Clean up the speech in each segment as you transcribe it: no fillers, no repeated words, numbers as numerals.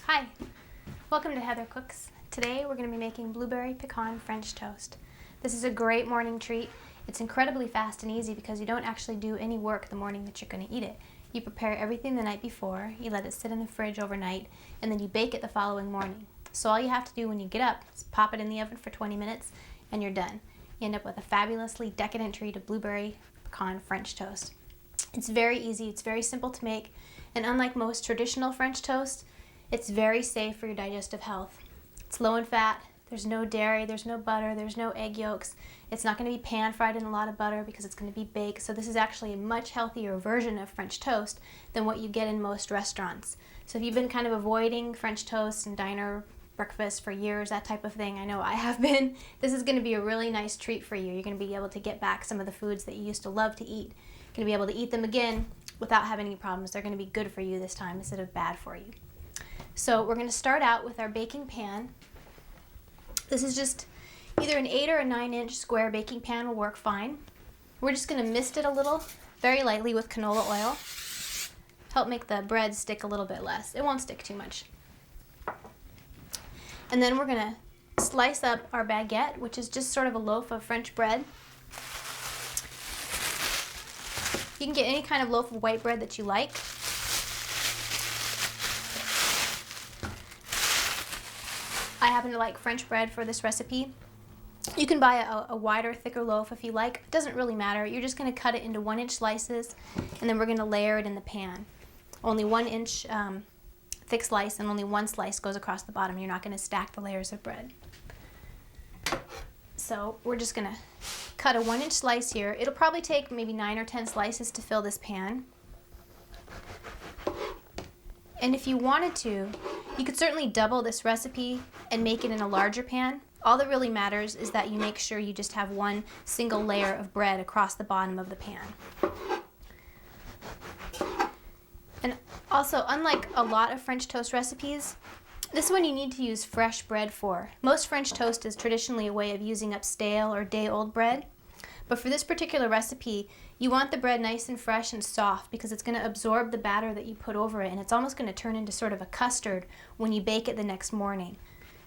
Hi, welcome to Heather Cooks. Today we're going to be making blueberry pecan French toast. This is a great morning treat. It's incredibly fast and easy because you don't actually do any work the morning that you're going to eat it. You prepare everything the night before, you let it sit in the fridge overnight, and then you bake it the following morning. So all you have to do when you get up is pop it in the oven for 20 minutes and you're done. You end up with a fabulously decadent treat of blueberry pecan French toast. It's very easy, it's very simple to make, and unlike most traditional French toast, it's very safe for your digestive health. It's low in fat, there's no dairy, there's no butter, there's no egg yolks. It's not going to be pan fried in a lot of butter because it's going to be baked, so this is actually a much healthier version of French toast than what you get in most restaurants. So if you've been kind of avoiding French toast and diner breakfast for years, that type of thing, I know I have been, this is going to be a really nice treat for you. You're going to be able to get back some of the foods that you used to love to eat. You're going to be able to eat them again without having any problems. They're going to be good for you this time instead of bad for you. So we're going to start out with our baking pan. This is just either an 8 or a 9-inch square baking pan will work fine. We're just going to mist it a little, very lightly with canola oil. Help make the bread stick a little bit less. It won't stick too much. And then we're going to slice up our baguette, which is just sort of a loaf of French bread. You can get any kind of loaf of white bread that you like. I happen to like French bread for this recipe. You can buy a wider, thicker loaf if you like. It doesn't really matter. You're just going to cut it into 1-inch slices, and then we're going to layer it in the pan. Only 1-inch thick slice, and only one slice goes across the bottom. You're not going to stack the layers of bread. So we're just going to cut a 1-inch slice here. It'll probably take maybe 9 or 10 slices to fill this pan. And if you wanted to, you could certainly double this recipe and make it in a larger pan. All that really matters is that you make sure you just have one single layer of bread across the bottom of the pan. And also, unlike a lot of French toast recipes, this one you need to use fresh bread for. Most French toast is traditionally a way of using up stale or day-old bread. But for this particular recipe, you want the bread nice and fresh and soft because it's going to absorb the batter that you put over it, and it's almost going to turn into sort of a custard when you bake it the next morning.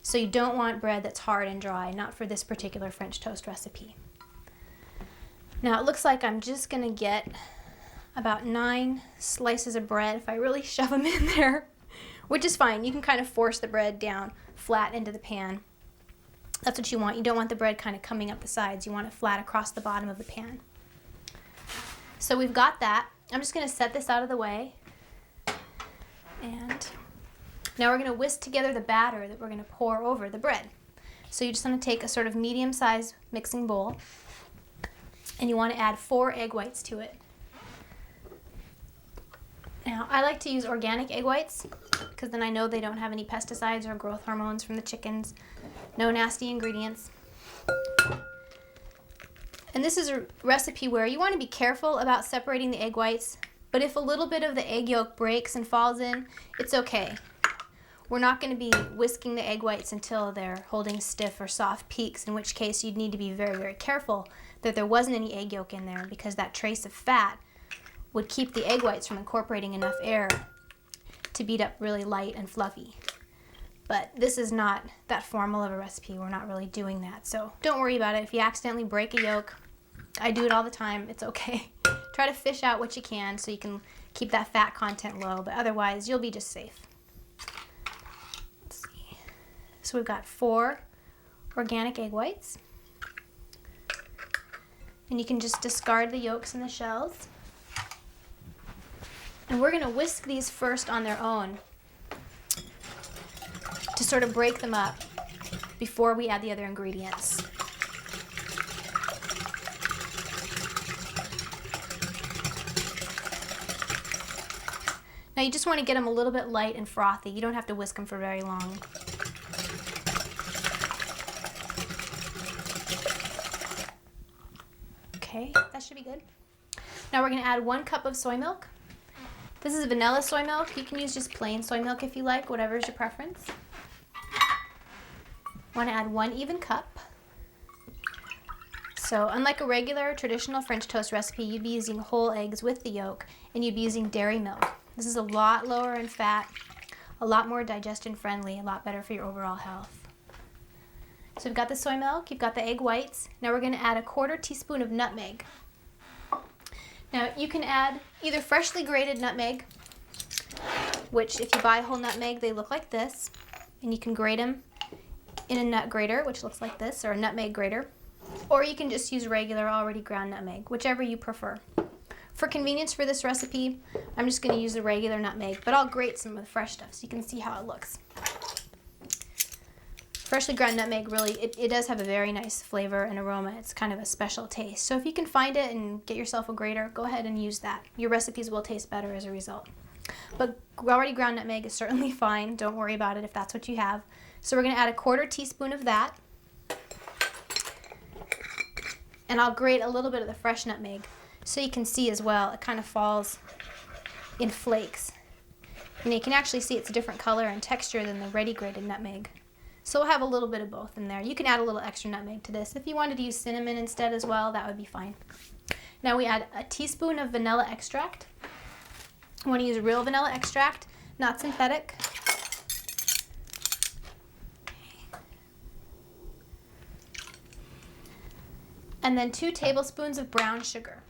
So you don't want bread that's hard and dry, not for this particular French toast recipe. Now it looks like I'm just going to get about 9 slices of bread if I really shove them in there, which is fine. You can kind of force the bread down flat into the pan. That's what you want. You don't want the bread kind of coming up the sides. You want it flat across the bottom of the pan. So we've got that. I'm just going to set this out of the way. And now we're going to whisk together the batter that we're going to pour over the bread. So you just want to take a sort of medium-sized mixing bowl, and you want to add 4 egg whites to it. Now, I like to use organic egg whites because then I know they don't have any pesticides or growth hormones from the chickens. No nasty ingredients. And this is a recipe where you want to be careful about separating the egg whites, but if a little bit of the egg yolk breaks and falls in, it's okay. We're not going to be whisking the egg whites until they're holding stiff or soft peaks, in which case you'd need to be very, very careful that there wasn't any egg yolk in there because that trace of fat would keep the egg whites from incorporating enough air to beat up really light and fluffy. But this is not that formal of a recipe. We're not really doing that. So don't worry about it. If you accidentally break a yolk, I do it all the time. It's okay. Try to fish out what you can so you can keep that fat content low, but otherwise you'll be just safe. Let's see. So we've got 4 organic egg whites. And you can just discard the yolks and the shells. And we're going to whisk these first on their own to sort of break them up before we add the other ingredients. Now you just want to get them a little bit light and frothy. You don't have to whisk them for very long. Okay, that should be good. Now we're going to add 1 cup of soy milk. This is vanilla soy milk. You can use just plain soy milk if you like, whatever is your preference. Want to add 1 even cup. So unlike a regular traditional French toast recipe, you'd be using whole eggs with the yolk, and you'd be using dairy milk. This is a lot lower in fat, a lot more digestion friendly, a lot better for your overall health. So we've got the soy milk, you've got the egg whites. Now we're going to add a 1/4 teaspoon of nutmeg. Now you can add either freshly grated nutmeg, which if you buy whole nutmeg, they look like this, and you can grate them in a nut grater, which looks like this, or a nutmeg grater, or you can just use regular already ground nutmeg, whichever you prefer. For convenience for this recipe, I'm just going to use the regular nutmeg, but I'll grate some of the fresh stuff so you can see how it looks. Freshly ground nutmeg really, it does have a very nice flavor and aroma. It's kind of a special taste. So if you can find it and get yourself a grater, go ahead and use that. Your recipes will taste better as a result. But already ground nutmeg is certainly fine. Don't worry about it if that's what you have. So we're going to add a 1/4 teaspoon of that. And I'll grate a little bit of the fresh nutmeg so you can see as well. It kind of falls in flakes. And you can actually see it's a different color and texture than the ready grated nutmeg. So we'll have a little bit of both in there. You can add a little extra nutmeg to this. If you wanted to use cinnamon instead as well, that would be fine. Now we add a teaspoon of vanilla extract. I want to use real vanilla extract, not synthetic. And then 2 tablespoons of brown sugar.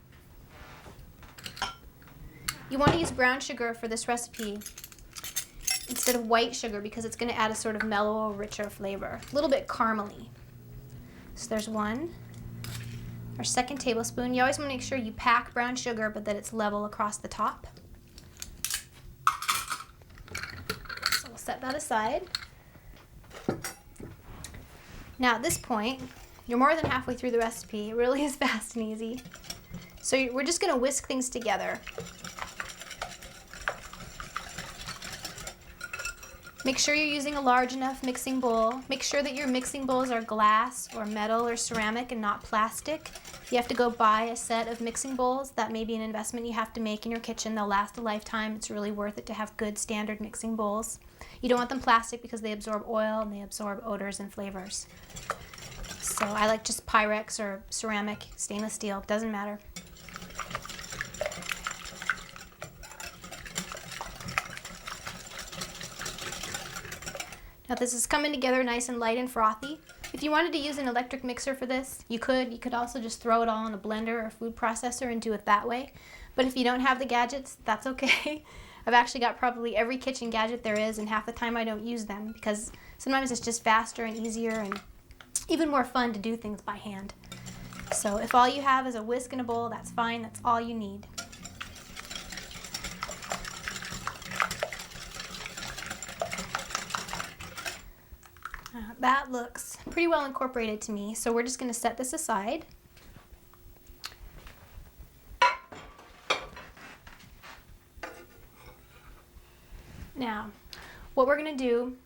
You want to use brown sugar for this recipe instead of white sugar because it's going to add a sort of mellow, richer flavor, a little bit caramely. So there's 1. Our 2nd tablespoon. You always want to make sure you pack brown sugar but that it's level across the top. So we'll set that aside. Now at this point, you're more than halfway through the recipe. It really is fast and easy. So we're just going to whisk things together. Make sure you're using a large enough mixing bowl. Make sure that your mixing bowls are glass or metal or ceramic and not plastic. You have to go buy a set of mixing bowls. That may be an investment you have to make in your kitchen. They'll last a lifetime. It's really worth it to have good standard mixing bowls. You don't want them plastic because they absorb oil and they absorb odors and flavors. So I like just Pyrex or ceramic, stainless steel, doesn't matter. Now this is coming together nice and light and frothy. If you wanted to use an electric mixer for this, you could. You could also just throw it all in a blender or food processor and do it that way. But if you don't have the gadgets, that's okay. I've actually got probably every kitchen gadget there is, and half the time I don't use them because sometimes it's just faster and easier and even more fun to do things by hand. So if all you have is a whisk and a bowl, that's fine. That's all you need. That looks pretty well incorporated to me, so we're just going to set this aside. Now, what we're going to do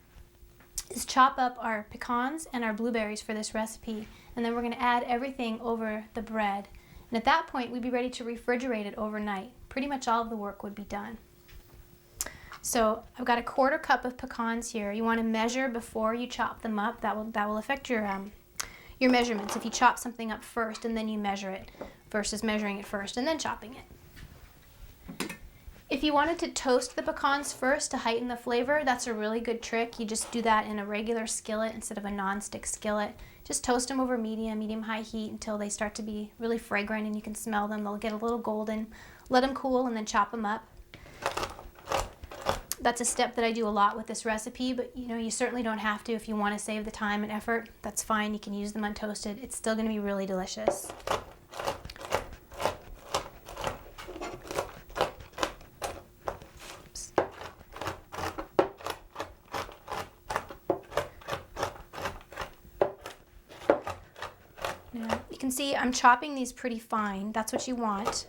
is chop up our pecans and our blueberries for this recipe, and then we're going to add everything over the bread. And at that point, we'd be ready to refrigerate it overnight. Pretty much all of the work would be done. So I've got a 1/4 cup of pecans here. You want to measure before you chop them up. That will affect your measurements. If you chop something up first and then you measure it versus measuring it first and then chopping it. If you wanted to toast the pecans first to heighten the flavor, that's a really good trick. You just do that in a regular skillet instead of a non-stick skillet. Just toast them over medium-high heat until they start to be really fragrant and you can smell them. They'll get a little golden. Let them cool and then chop them up. That's a step that I do a lot with this recipe, but you certainly don't have to if you want to save the time and effort. That's fine. You can use them untoasted. It's still going to be really delicious. Oops. Now, you can see I'm chopping these pretty fine. That's what you want.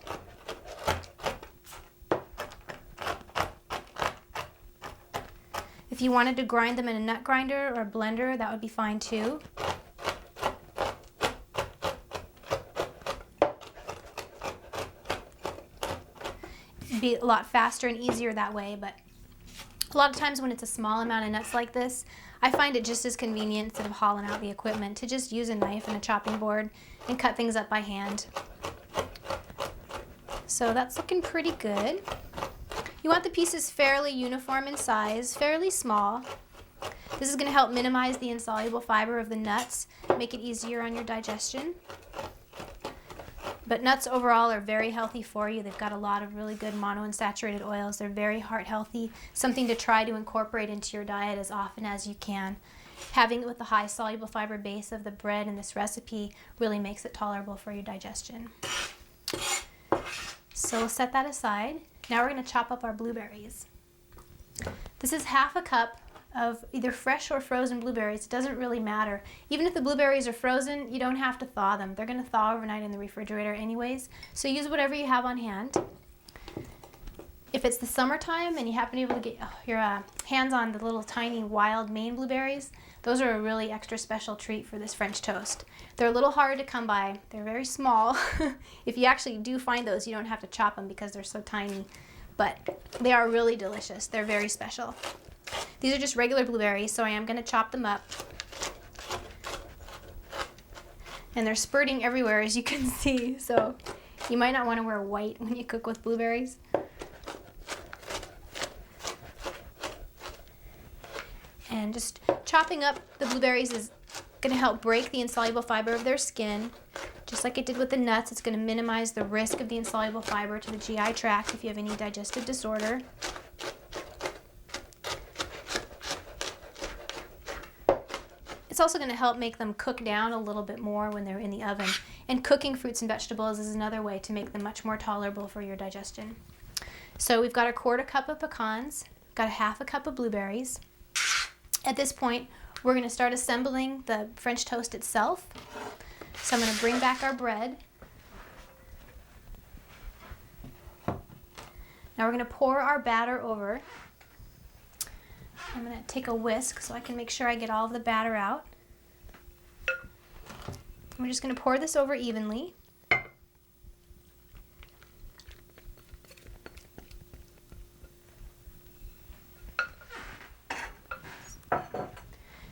If you wanted to grind them in a nut grinder or a blender, that would be fine too. It'd be a lot faster and easier that way, but a lot of times when it's a small amount of nuts like this, I find it just as convenient instead of hauling out the equipment to just use a knife and a chopping board and cut things up by hand. So that's looking pretty good. You want the pieces fairly uniform in size, fairly small. This is going to help minimize the insoluble fiber of the nuts, make it easier on your digestion. But nuts overall are very healthy for you. They've got a lot of really good monounsaturated oils. They're very heart healthy, something to try to incorporate into your diet as often as you can. Having it with the high soluble fiber base of the bread in this recipe really makes it tolerable for your digestion. So we'll set that aside. Now we're going to chop up our blueberries. This is half a cup of either fresh or frozen blueberries. It doesn't really matter. Even if the blueberries are frozen, you don't have to thaw them. They're going to thaw overnight in the refrigerator anyways, so use whatever you have on hand. If it's the summertime and you happen to be able to get your hands on the little tiny wild Maine blueberries, those are a really extra special treat for this French toast. They're a little hard to come by. They're very small. If you actually do find those, you don't have to chop them because they're so tiny, but they are really delicious. They're very special. These are just regular blueberries, so I am going to chop them up. And they're spurting everywhere, as you can see, so you might not want to wear white when you cook with blueberries. And just chopping up the blueberries is going to help break the insoluble fiber of their skin. Just like it did with the nuts, it's going to minimize the risk of the insoluble fiber to the GI tract if you have any digestive disorder. It's also going to help make them cook down a little bit more when they're in the oven. And cooking fruits and vegetables is another way to make them much more tolerable for your digestion. So we've got a 1/4 cup of pecans, got a 1/2 cup of blueberries. At this point, we're going to start assembling the French toast itself. So I'm going to bring back our bread. Now we're going to pour our batter over. I'm going to take a whisk so I can make sure I get all of the batter out. I'm just going to pour this over evenly.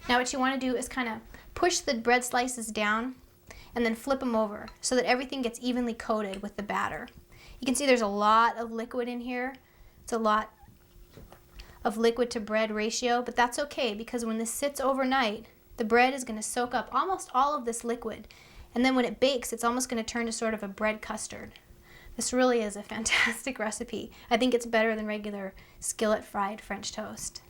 Now what you want to do is kind of push the bread slices down and then flip them over so that everything gets evenly coated with the batter. You can see there's a lot of liquid in here. It's a lot of liquid to bread ratio, but that's okay because when this sits overnight, the bread is going to soak up almost all of this liquid, and then when it bakes, it's almost going to turn to sort of a bread custard. This really is a fantastic recipe. I think it's better than regular skillet fried French toast.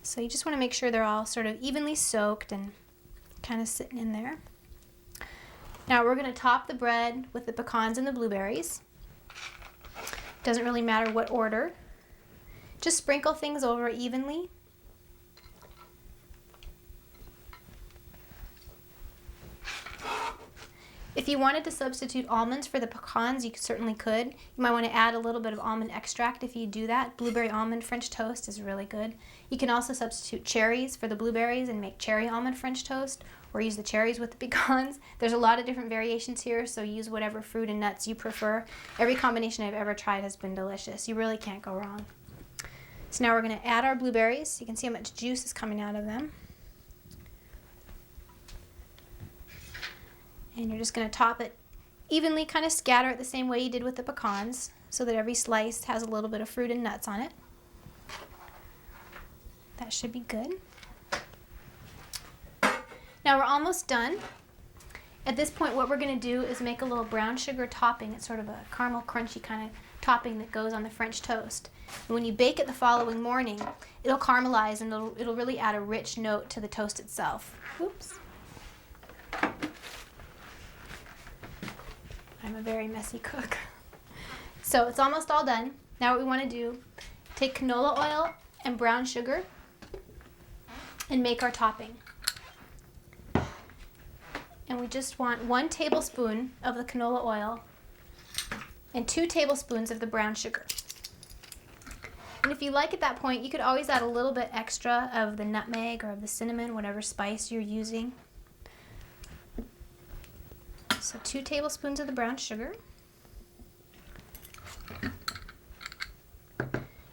So you just want to make sure they're all sort of evenly soaked and kind of sitting in there. Now we're going to top the bread with the pecans and the blueberries. Doesn't really matter what order. Just sprinkle things over evenly. If you wanted to substitute almonds for the pecans, you certainly could. You might want to add a little bit of almond extract if you do that. Blueberry almond French toast is really good. You can also substitute cherries for the blueberries and make cherry almond French toast, or use the cherries with the pecans. There's a lot of different variations here, so use whatever fruit and nuts you prefer. Every combination I've ever tried has been delicious. You really can't go wrong. So now we're going to add our blueberries. You can see how much juice is coming out of them. And you're just going to top it evenly, kind of scatter it the same way you did with the pecans so that every slice has a little bit of fruit and nuts on it. That should be good. Now we're almost done. At this point, what we're going to do is make a little brown sugar topping. It's sort of a caramel crunchy kind of topping that goes on the French toast. And when you bake it the following morning, it'll caramelize and it'll really add a rich note to the toast itself. Oops. I'm a very messy cook. So it's almost all done. Now what we want to do, take canola oil and brown sugar and make our topping. And we just want 1 tablespoon of the canola oil and 2 tablespoons of the brown sugar. And if you like at that point, you could always add a little bit extra of the nutmeg or of the cinnamon, whatever spice you're using. So 2 tablespoons of the brown sugar.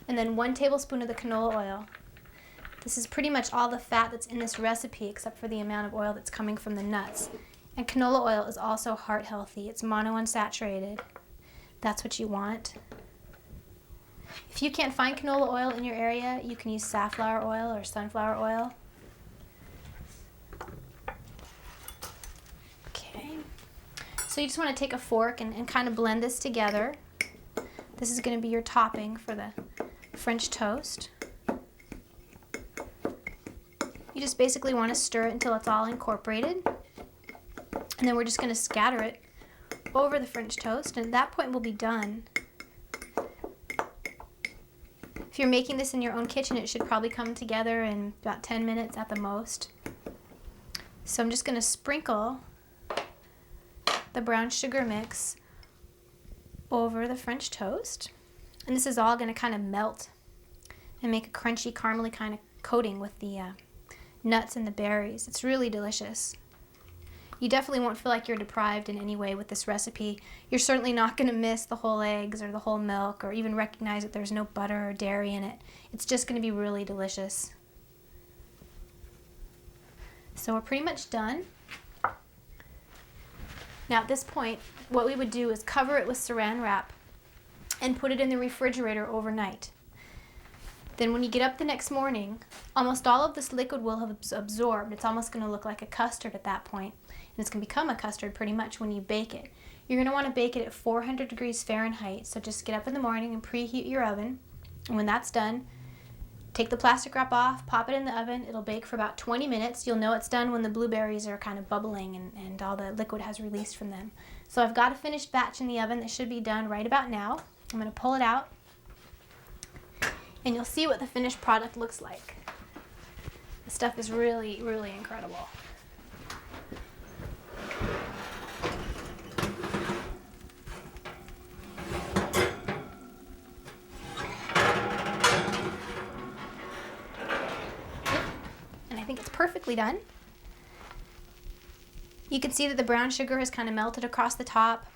And then 1 tablespoon of the canola oil. This is pretty much all the fat that's in this recipe except for the amount of oil that's coming from the nuts. And canola oil is also heart healthy. It's monounsaturated. that's what you want. If you can't find canola oil in your area, you can use safflower oil or sunflower oil. Okay, so you just want to take a fork and kind of blend this together. This is going to be your topping for the French toast. You just basically want to stir it until it's all incorporated. And then we're just going to scatter it over the French toast, and at that point we'll be done. If you're making this in your own kitchen, it should probably come together in about 10 minutes at the most. So I'm just going to sprinkle the brown sugar mix over the French toast. And this is all going to kind of melt and make a crunchy, caramely kind of coating with the nuts and the berries. It's really delicious. You definitely won't feel like you're deprived in any way with this recipe. You're certainly not going to miss the whole eggs or the whole milk or even recognize that there's no butter or dairy in it. It's just going to be really delicious. So we're pretty much done. Now at this point, what we would do is cover it with saran wrap and put it in the refrigerator overnight. Then when you get up the next morning, almost all of this liquid will have absorbed. It's almost going to look like a custard at that point. And it's going to become a custard pretty much when you bake it. You're going to want to bake it at 400 degrees Fahrenheit. So just get up in the morning and preheat your oven. And when that's done, take the plastic wrap off, pop it in the oven. It'll bake for about 20 minutes. You'll know it's done when the blueberries are kind of bubbling and all the liquid has released from them. So I've got a finished batch in the oven that should be done right about now. I'm going to pull it out, and you'll see what the finished product looks like. The stuff is really, really incredible. And I think it's perfectly done. You can see that the brown sugar has kind of melted across the top.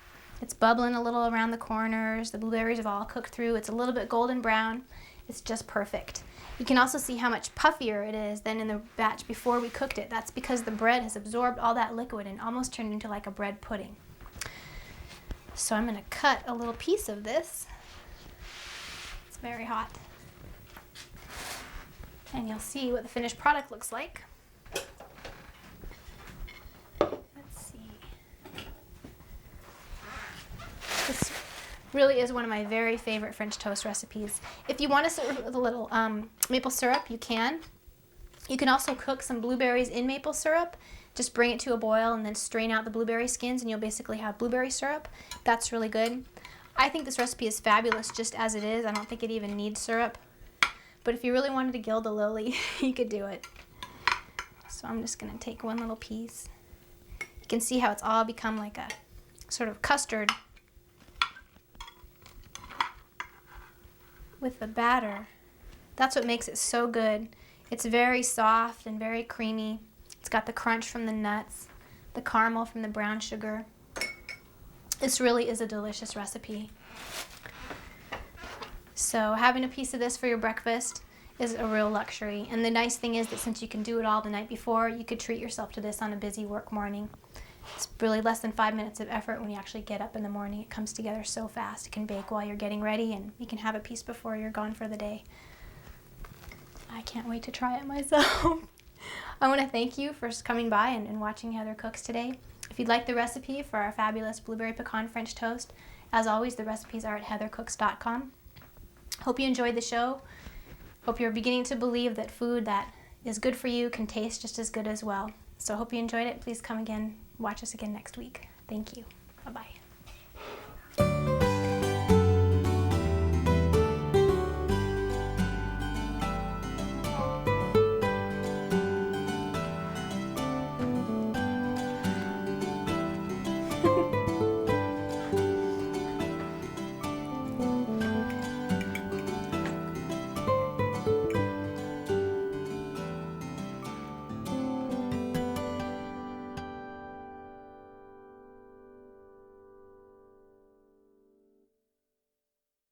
It's bubbling a little around the corners. The blueberries have all cooked through. It's a little bit golden brown. It's just perfect. You can also see how much puffier it is than in the batch before we cooked it. That's because the bread has absorbed all that liquid and almost turned into like a bread pudding. So I'm going to cut a little piece of this. It's very hot. And you'll see what the finished product looks like. This really is one of my very favorite French toast recipes. If you want to serve it with a little maple syrup, you can. You can also cook some blueberries in maple syrup. Just bring it to a boil and then strain out the blueberry skins and you'll basically have blueberry syrup. That's really good. I think this recipe is fabulous just as it is. I don't think it even needs syrup. But if you really wanted to gild a lily, you could do it. So I'm just going to take one little piece. You can see how it's all become like a sort of custard with the batter. That's what makes it so good. It's very soft and very creamy. It's got the crunch from the nuts, the caramel from the brown sugar. This really is a delicious recipe. So having a piece of this for your breakfast is a real luxury. And the nice thing is that since you can do it all the night before, you could treat yourself to this on a busy work morning. It's really less than 5 minutes of effort when you actually get up in the morning. It comes together so fast. It can bake while you're getting ready, and you can have a piece before you're gone for the day. I can't wait to try it myself. I want to thank you for coming by and watching Heather Cooks today. If you'd like the recipe for our fabulous blueberry pecan French toast, as always, the recipes are at heathercooks.com. Hope you enjoyed the show. Hope you're beginning to believe that food that is good for you can taste just as good as well. So hope you enjoyed it. Please come again. Watch us again next week. Thank you. Bye-bye.